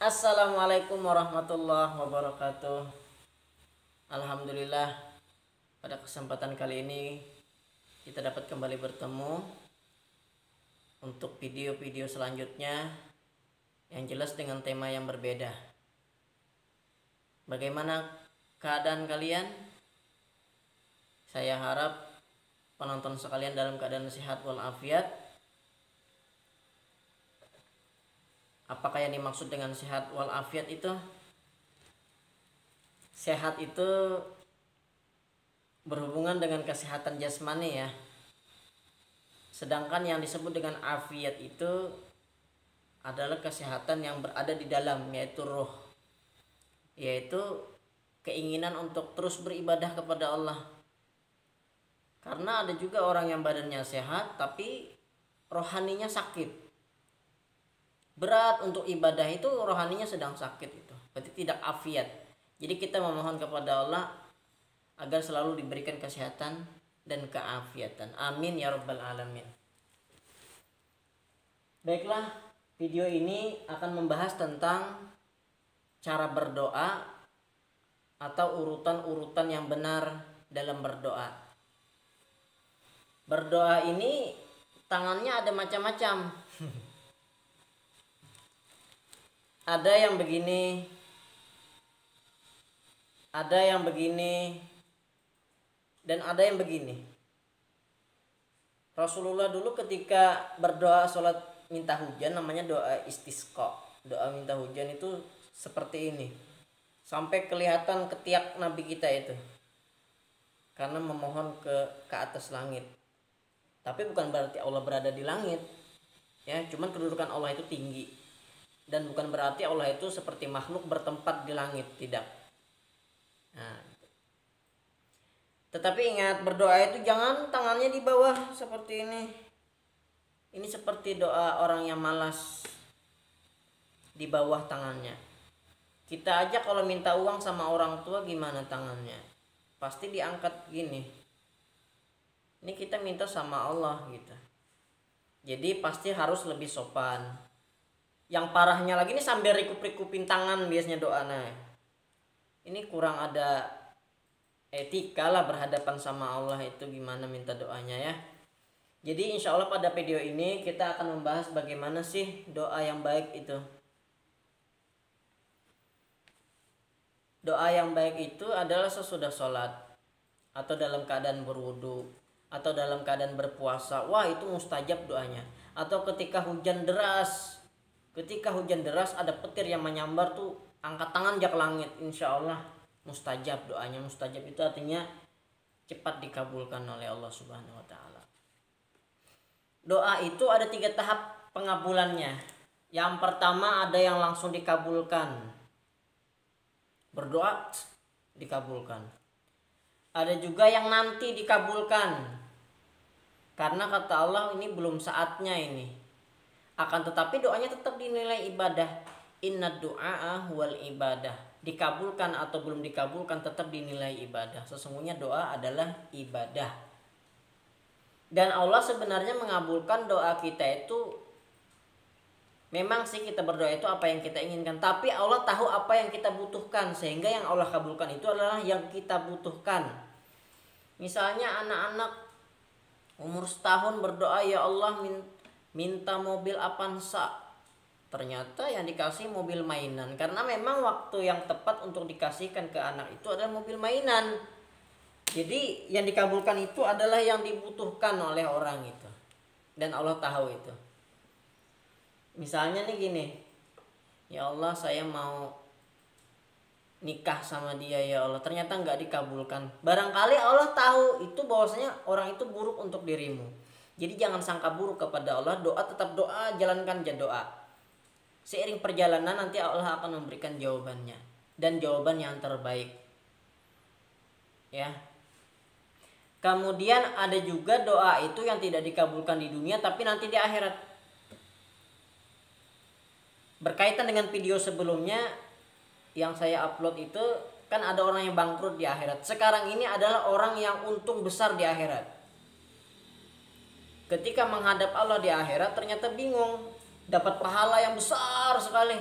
Assalamualaikum warahmatullahi wabarakatuh. Alhamdulillah, pada kesempatan kali ini kita dapat kembali bertemu untuk video-video selanjutnya yang jelas dengan tema yang berbeda. Bagaimana keadaan kalian? Saya harap penonton sekalian dalam keadaan sehat walafiat. Apakah yang dimaksud dengan sehat walafiat itu? Sehat itu berhubungan dengan kesehatan jasmani ya. Sedangkan yang disebut dengan afiat itu adalah kesehatan yang berada di dalam, yaitu roh. Yaitu keinginan untuk terus beribadah kepada Allah. Karena ada juga orang yang badannya sehat tapi rohaninya sakit. Berat untuk ibadah itu, rohaninya sedang sakit itu. Berarti tidak afiat. Jadi kita memohon kepada Allah agar selalu diberikan kesehatan dan keafiatan. Amin ya rabbal alamin. Baiklah, video ini akan membahas tentang cara berdoa atau urutan-urutan yang benar dalam berdoa. Berdoa ini tangannya ada macam-macam. Ada yang begini, ada yang begini, dan ada yang begini. Rasulullah dulu ketika berdoa sholat minta hujan, namanya doa istisqa. Doa minta hujan itu seperti ini, sampai kelihatan ketiak Nabi kita itu, karena memohon ke atas langit. Tapi bukan berarti Allah berada di langit, ya. Cuman kedudukan Allah itu tinggi. Dan bukan berarti Allah itu seperti makhluk bertempat di langit, tidak. Nah, tetapi ingat, berdoa itu jangan tangannya di bawah seperti ini. Ini seperti doa orang yang malas, di bawah tangannya. Kita aja kalau minta uang sama orang tua gimana tangannya? Pasti diangkat gini. Ini kita minta sama Allah gitu. Jadi pasti harus lebih sopan. Yang parahnya lagi ini sambil rikup-rikupin tangan biasanya doanya. Ini kurang ada etika lah berhadapan sama Allah itu, gimana minta doanya ya. Jadi insya Allah pada video ini kita akan membahas bagaimana sih doa yang baik itu. Doa yang baik itu adalah sesudah sholat, atau dalam keadaan berwudu, atau dalam keadaan berpuasa. Wah, itu mustajab doanya. Atau ketika hujan deras. Ketika hujan deras ada petir yang menyambar tuh, angkat tangan jak langit, insya Allah mustajab doanya. Mustajab itu artinya cepat dikabulkan oleh Allah Subhanahu Wa Taala. Doa itu ada 3 tahap pengabulannya. Yang pertama ada yang langsung dikabulkan, berdoa dikabulkan. Ada juga yang nanti dikabulkan, karena kata Allah ini belum saatnya ini. Akan tetapi doanya tetap dinilai ibadah. Inna du'a wal ibadah. Dikabulkan atau belum dikabulkan tetap dinilai ibadah. Sesungguhnya doa adalah ibadah. Dan Allah sebenarnya mengabulkan doa kita itu. Memang sih kita berdoa itu apa yang kita inginkan. Tapi Allah tahu apa yang kita butuhkan. Sehingga yang Allah kabulkan itu adalah yang kita butuhkan. Misalnya anak-anak umur setahun berdoa, ya Allah minta mobil Avanza, ternyata yang dikasih mobil mainan. Karena memang waktu yang tepat untuk dikasihkan ke anak itu adalah mobil mainan. Jadi yang dikabulkan itu adalah yang dibutuhkan oleh orang itu, dan Allah tahu itu. Misalnya nih gini, ya Allah saya mau nikah sama dia ya Allah, ternyata nggak dikabulkan. Barangkali Allah tahu itu bahwasanya orang itu buruk untuk dirimu. Jadi jangan sangka buruk kepada Allah. Doa tetap doa, jalankan aja doa. Seiring perjalanan nanti Allah akan memberikan jawabannya, dan jawaban yang terbaik. Ya. Kemudian ada juga doa itu yang tidak dikabulkan di dunia tapi nanti di akhirat. Berkaitan dengan video sebelumnya yang saya upload itu, kan ada orang yang bangkrut di akhirat. Sekarang ini adalah orang yang untung besar di akhirat. Ketika menghadap Allah di akhirat ternyata bingung, dapat pahala yang besar sekali.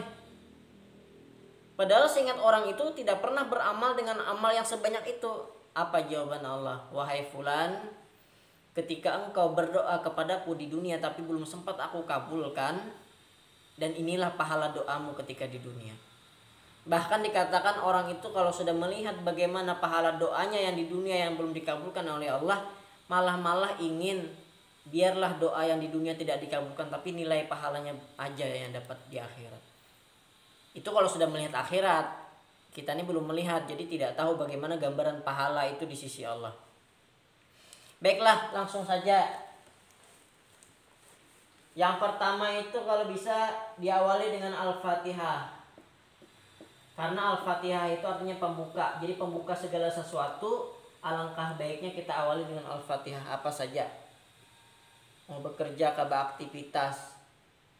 Padahal seingat orang itu tidak pernah beramal dengan amal yang sebanyak itu. Apa jawaban Allah? Wahai fulan, ketika engkau berdoa kepadaku di dunia tapi belum sempat aku kabulkan, dan inilah pahala doamu ketika di dunia. Bahkan dikatakan orang itu kalau sudah melihat bagaimana pahala doanya yang di dunia yang belum dikabulkan oleh Allah, malah ingin biarlah doa yang di dunia tidak dikabulkan, tapi nilai pahalanya aja yang dapat di akhirat. Itu kalau sudah melihat akhirat. Kita ini belum melihat, jadi tidak tahu bagaimana gambaran pahala itu di sisi Allah. Baiklah, langsung saja. Yang pertama itu kalau bisa diawali dengan Al-Fatihah. Karena Al-Fatihah itu artinya pembuka. Jadi pembuka segala sesuatu, alangkah baiknya kita awali dengan Al-Fatihah. Apa saja. Mau bekerja, beraktivitas,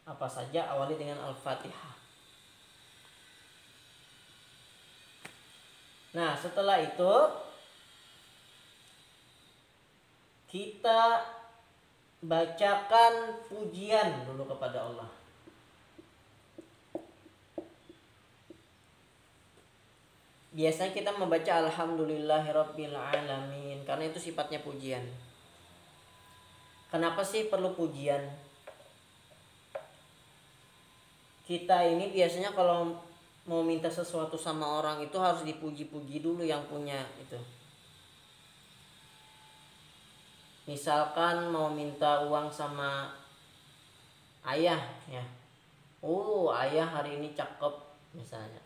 apa saja awali dengan Al-Fatihah. Nah, setelah itu kita bacakan pujian dulu kepada Allah. Biasanya kita membaca Alhamdulillahirabbil alamin karena itu sifatnya pujian. Kenapa sih perlu pujian? Kita ini biasanya kalau mau minta sesuatu sama orang itu harus dipuji-puji dulu yang punya itu. Misalkan mau minta uang sama ayah ya. Oh, ayah hari ini cakep misalnya.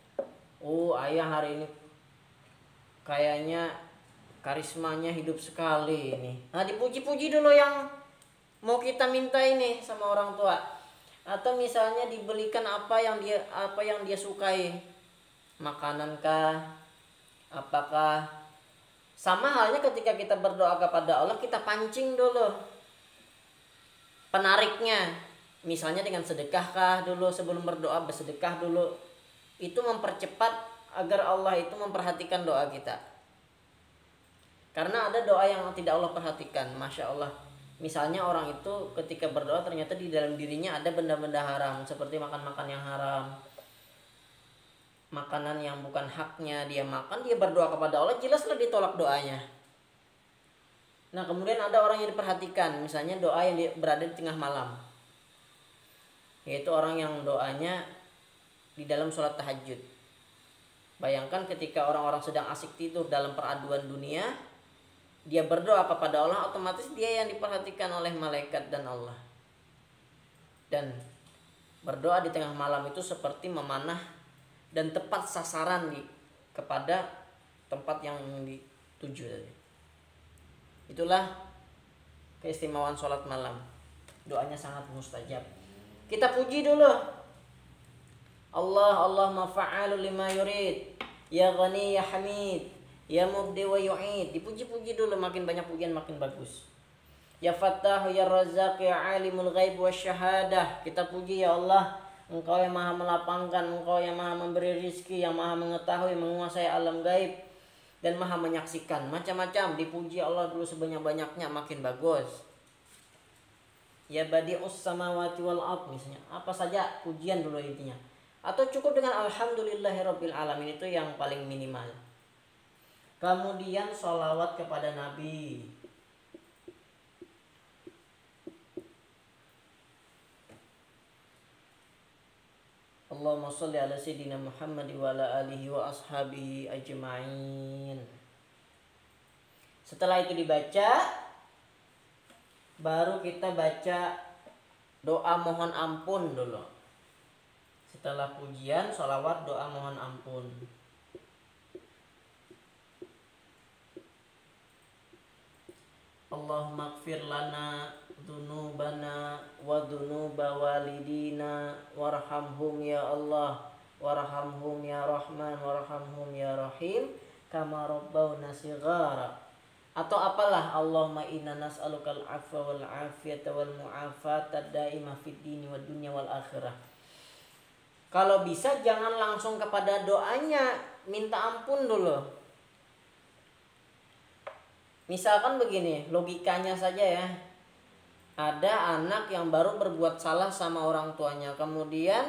Oh, ayah hari ini kayaknya karismanya hidup sekali ini. Nah, dipuji-puji dulu yang mau kita minta ini sama orang tua. Atau misalnya dibelikan apa yang dia sukai, makanan kah, apakah. Sama halnya ketika kita berdoa kepada Allah, kita pancing dulu penariknya, misalnya dengan sedekah kah dulu. Sebelum berdoa bersedekah dulu, itu mempercepat agar Allah itu memperhatikan doa kita. Karena ada doa yang tidak Allah perhatikan, Masya Allah. Misalnya orang itu ketika berdoa ternyata di dalam dirinya ada benda-benda haram, seperti makan-makan yang haram, makanan yang bukan haknya dia makan, dia berdoa kepada Allah, jelaslah ditolak doanya. Nah, kemudian ada orang yang diperhatikan, misalnya doa yang berada di tengah malam, yaitu orang yang doanya di dalam sholat tahajud. Bayangkan ketika orang-orang sedang asik tidur dalam peraduan dunia, dia berdoa kepada Allah, otomatis dia yang diperhatikan oleh malaikat dan Allah. Dan berdoa di tengah malam itu seperti memanah dan tepat sasaran kepada tempat yang dituju tadi. Itulah keistimewaan sholat malam. Doanya sangat mustajab. Kita puji dulu. Allah mafa'alu lima yurid. Ya Ghani ya Hamid. Ya Mubdi wa yu'id. Dipuji-puji dulu, makin banyak pujian makin bagus. Ya Fattah ya Razzaq ya Alimul Ghaib wa Syahadah. Kita puji ya Allah, Engkau yang maha melapangkan, Engkau yang maha memberi rizki, yang maha mengetahui, menguasai alam gaib, dan maha menyaksikan. Macam-macam dipuji Allah dulu sebanyak-banyaknya, makin bagus. Ya Badi'us samawati wal ard misalnya. Apa saja pujian dulu intinya. Atau cukup dengan Alhamdulillahirabbil alamin, itu yang paling minimal. Kemudian sholawat kepada Nabi. Allahumma sholli ala sayyidina Muhammad wa ala alihi wa ashabihi ajma'in. Setelah itu dibaca, baru kita baca doa mohon ampun dulu. Setelah pujian, sholawat, doa mohon ampun. Allahumma ighfir lana dzunubana wa dzunuba walidina warhamhum ya Allah warhamhum ya Rahman warhamhum ya Rahim kama rabbawna shighara. Atau apalah, Allahumma inna nas'alukal afwa wal afiyata wal mu'afata daima fid dini wad dunya wal akhirah. Kalau bisa jangan langsung kepada doanya, minta ampun dulu. Misalkan begini, logikanya saja ya. Ada anak yang baru berbuat salah sama orang tuanya, kemudian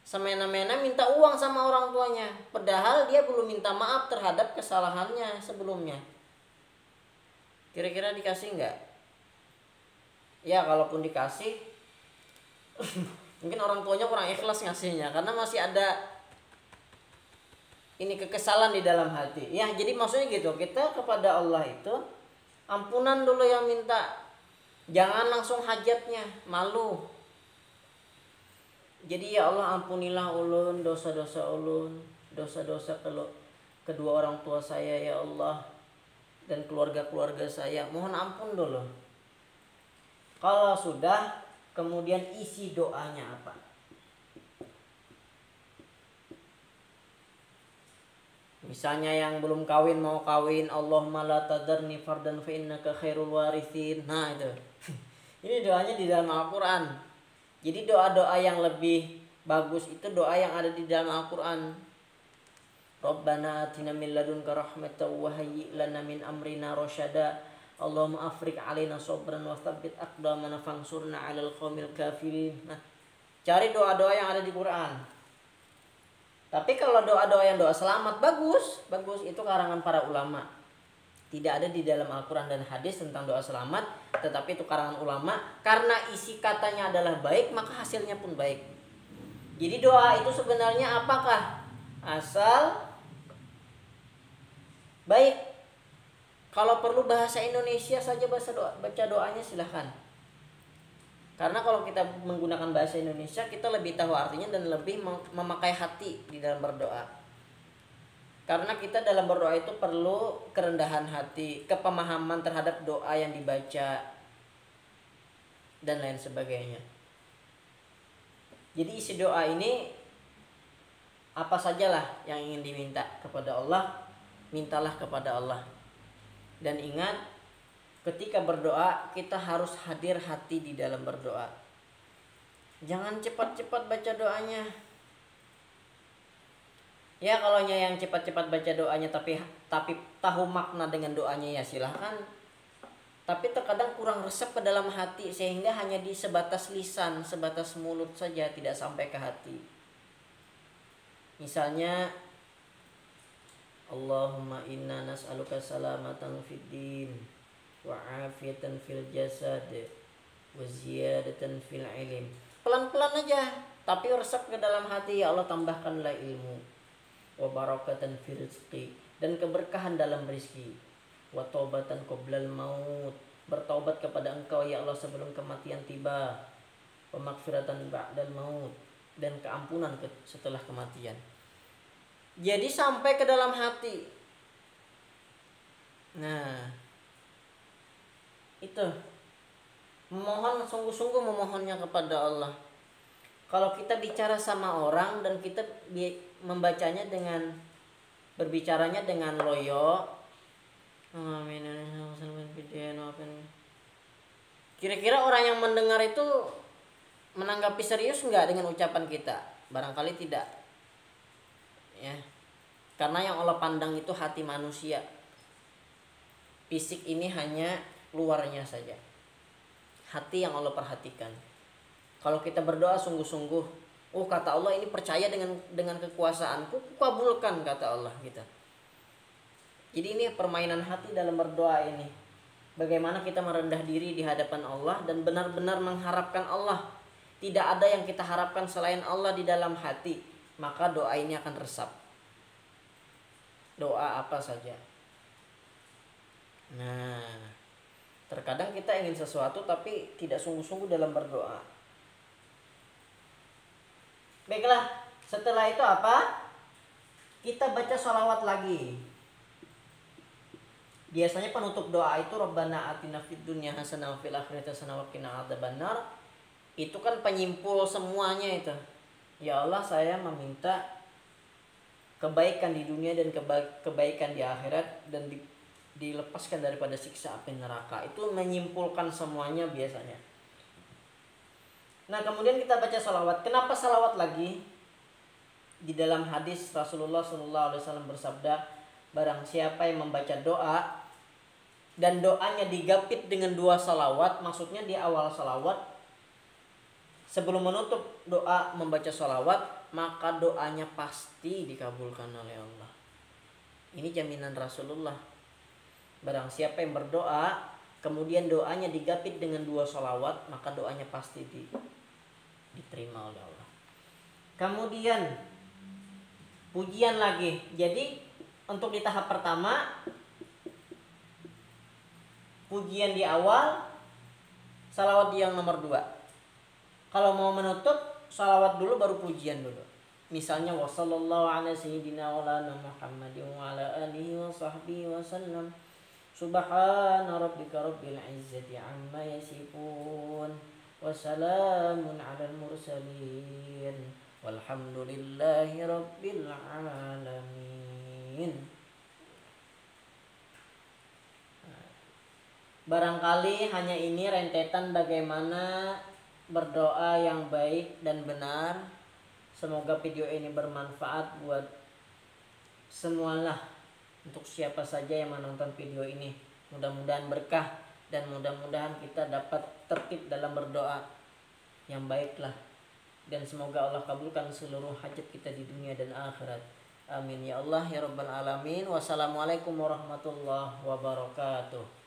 semena-mena minta uang sama orang tuanya, padahal dia belum minta maaf terhadap kesalahannya sebelumnya. Kira-kira dikasih nggak? Ya kalaupun dikasih mungkin orang tuanya kurang ikhlas ngasihnya karena masih ada ini kekesalan di dalam hati. Ya jadi maksudnya gitu, kita kepada Allah itu ampunan dulu yang minta, jangan langsung hajatnya, malu. Jadi ya Allah ampunilah ulun dosa-dosa ulun, dosa-dosa kedua orang tua saya ya Allah, dan keluarga-keluarga saya, mohon ampun dulu. Kalau sudah, kemudian isi doanya apa? Misalnya yang belum kawin mau kawin, Allahumma la tadarni fardan fa innaka khairul warithin. Nah itu. Ini doanya di dalam Al-Quran. Jadi doa-doa yang lebih bagus itu doa yang ada di dalam Al-Quran. Rabbana atina min ladunka rahmatan wa hayyi' lana min amrina rasyada. Allahumma afriq alaina sabran wa tsabbit aqdamana fansurna 'alal qaumil kafirin. Nah, cari doa-doa yang ada di Quran. Tapi kalau doa-doa yang doa selamat bagus itu karangan para ulama. Tidak ada di dalam Al-Quran dan hadis tentang doa selamat, tetapi itu karangan ulama. Karena isi katanya adalah baik, maka hasilnya pun baik. Jadi doa itu sebenarnya apakah? Asal baik. Kalau perlu bahasa Indonesia saja baca doanya silahkan. Karena kalau kita menggunakan bahasa Indonesia, kita lebih tahu artinya dan lebih memakai hati di dalam berdoa. Karena kita dalam berdoa itu perlu kerendahan hati, kepemahaman terhadap doa yang dibaca, dan lain sebagainya. Jadi isi doa ini apa sajalah yang ingin diminta kepada Allah, mintalah kepada Allah. Dan ingat, ketika berdoa kita harus hadir hati di dalam berdoa. Jangan cepat-cepat baca doanya. Ya kalau yang cepat-cepat baca doanya tapi tahu makna dengan doanya ya silahkan. Tapi terkadang kurang resep ke dalam hati sehingga hanya di sebatas lisan, sebatas mulut saja, tidak sampai ke hati. Misalnya Allahumma inna nas'aluka salamatan fid din wa afiyatan fil jasad wa ziyadatan fil ilm. Pelan-pelan aja tapi resep ke dalam hati. Ya Allah tambahkanlah ilmu, wa barakatan fil rizqi, dan keberkahan dalam rezeki, wa taubatan qoblal maut, bertaubat kepada Engkau ya Allah sebelum kematian tiba, wa maghfiratan ba'dal maut, dan keampunan setelah kematian. Jadi sampai ke dalam hati. Nah, itu memohon, sungguh-sungguh memohonnya kepada Allah. Kalau kita bicara sama orang dan kita membacanya dengan berbicaranya dengan loyo, kira-kira orang yang mendengar itu menanggapi serius nggak dengan ucapan kita? Barangkali tidak. Ya, karena yang Allah pandang itu hati manusia. Fisik ini hanya luarnya saja. Hati yang Allah perhatikan. Kalau kita berdoa sungguh-sungguh, kata Allah ini percaya dengan kekuasaanku, kabulkan kata Allah gitu. Jadi ini permainan hati dalam berdoa ini. Bagaimana kita merendah diri di hadapan Allah dan benar-benar mengharapkan Allah. Tidak ada yang kita harapkan selain Allah di dalam hati. Maka doa ini akan resap. Doa apa saja. Nah, terkadang kita ingin sesuatu tapi tidak sungguh-sungguh dalam berdoa. Baiklah, setelah itu apa? Kita baca sholawat lagi. Biasanya penutup doa itu Rabbana atina fid dunya hasanah wa fil akhirati hasanah wa qina adzabannar. Itu kan penyimpul semuanya itu. Ya Allah, saya meminta kebaikan di dunia dan kebaikan di akhirat dan dilepaskan daripada siksa api neraka. Itu menyimpulkan semuanya biasanya. Nah, kemudian kita baca salawat. Kenapa salawat lagi? Di dalam hadis Rasulullah SAW bersabda, barang siapa yang membaca doa dan doanya digapit dengan 2 salawat, maksudnya di awal salawat sebelum menutup doa membaca sholawat, maka doanya pasti dikabulkan oleh Allah. Ini jaminan Rasulullah. Barang siapa yang berdoa kemudian doanya digapit dengan 2 sholawat, maka doanya pasti diterima oleh Allah. Kemudian pujian lagi. Jadi untuk di tahap pertama pujian di awal, salawat di yang nomor 2. Kalau mau menutup, salawat dulu baru pujian dulu. Misalnya wassallallahu ala sayyidina wa lana Muhammadin wa ala alihi wa sahbihi wa sallam. Subhana rabbika rabbil izzati amma yasifun. Wa salamun alal mursalin. Walhamdulillahi rabbil alamin. Barangkali hanya ini rentetan bagaimana berdoa yang baik dan benar. Semoga video ini bermanfaat buat semualah, untuk siapa saja yang menonton video ini. Mudah-mudahan berkah dan mudah-mudahan kita dapat tertib dalam berdoa yang baiklah. Dan semoga Allah kabulkan seluruh hajat kita di dunia dan akhirat. Amin ya Allah ya rabbal alamin. Wassalamualaikum warahmatullahi wabarakatuh.